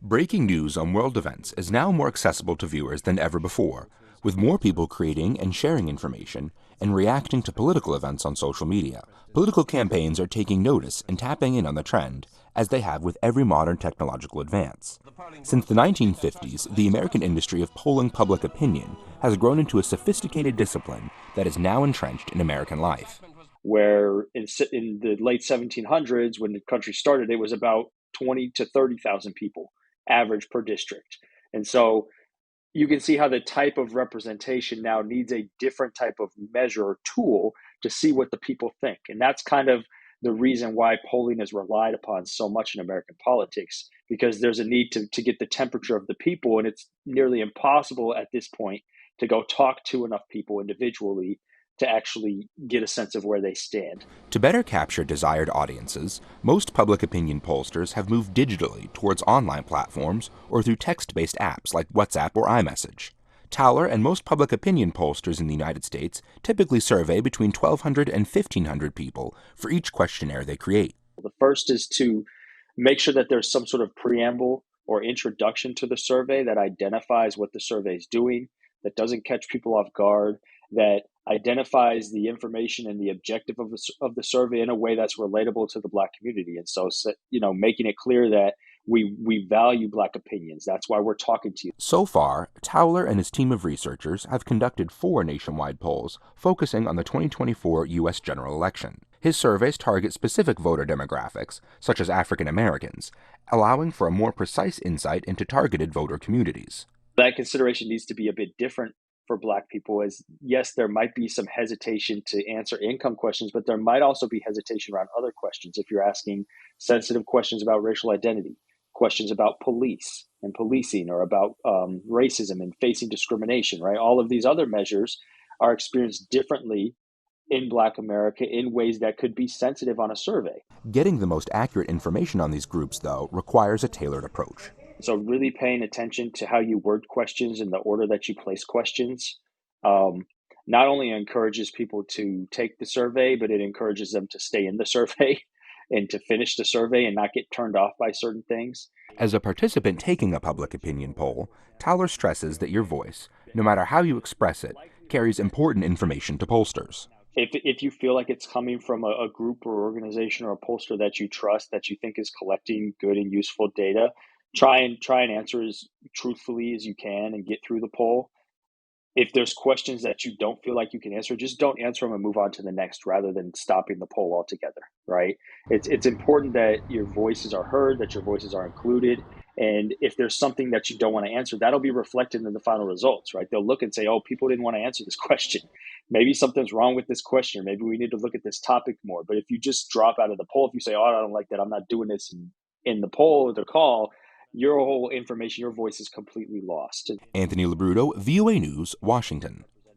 Breaking news on world events is now more accessible to viewers than ever before, with more people creating and sharing information and reacting to political events on social media. Political campaigns are taking notice and tapping in on the trend, as they have with every modern technological advance. Since the 1950s, the American industry of polling public opinion has grown into a sophisticated discipline that is now entrenched in American life. Where in the late 1700s, when the country started, it was about 20 to 30,000 people average per district. And so you can see how the type of representation now needs a different type of measure or tool to see what the people think. And that's kind of the reason why polling is relied upon so much in American politics, because there's a need to get the temperature of the people. And it's nearly impossible at this point to go talk to enough people individually to actually get a sense of where they stand. To better capture desired audiences, most public opinion pollsters have moved digitally towards online platforms or through text-based apps like WhatsApp or iMessage. Towler and most public opinion pollsters in the United States typically survey between 1,200 and 1,500 people for each questionnaire they create. The first is to make sure that there's some sort of preamble or introduction to the survey that identifies what the survey is doing, that doesn't catch people off guard, that identifies the information and the objective of the survey in a way that's relatable to the Black community. And so, making it clear that we value Black opinions. That's why we're talking to you. So far, Towler and his team of researchers have conducted 4 nationwide polls focusing on the 2024 U.S. general election. His surveys target specific voter demographics, such as African Americans, allowing for a more precise insight into targeted voter communities. That consideration needs to be a bit different for Black people, as yes, there might be some hesitation to answer income questions, but there might also be hesitation around other questions. If you're asking sensitive questions about racial identity, questions about police and policing, or about racism and facing discrimination, right? All of these other measures are experienced differently in Black America in ways that could be sensitive on a survey. Getting the most accurate information on these groups, though, requires a tailored approach. So really paying attention to how you word questions and the order that you place questions not only encourages people to take the survey, but it encourages them to stay in the survey and to finish the survey and not get turned off by certain things. As a participant taking a public opinion poll, Towler stresses that your voice, no matter how you express it, carries important information to pollsters. If you feel like it's coming from a group or organization or a pollster that you trust, that you think is collecting good and useful data, try and answer as truthfully as you can and get through the poll. If there's questions that you don't feel like you can answer, just don't answer them and move on to the next, rather than stopping the poll altogether, right? It's important that your voices are heard, that your voices are included. And if there's something that you don't want to answer, that'll be reflected in the final results, right? They'll look and say, oh, people didn't want to answer this question. Maybe something's wrong with this question, or maybe we need to look at this topic more. But if you just drop out of the poll, if you say, oh, I don't like that, I'm not doing this in the poll or the call, your whole information, your voice is completely lost. Anthony LaBruto, VOA News, Washington.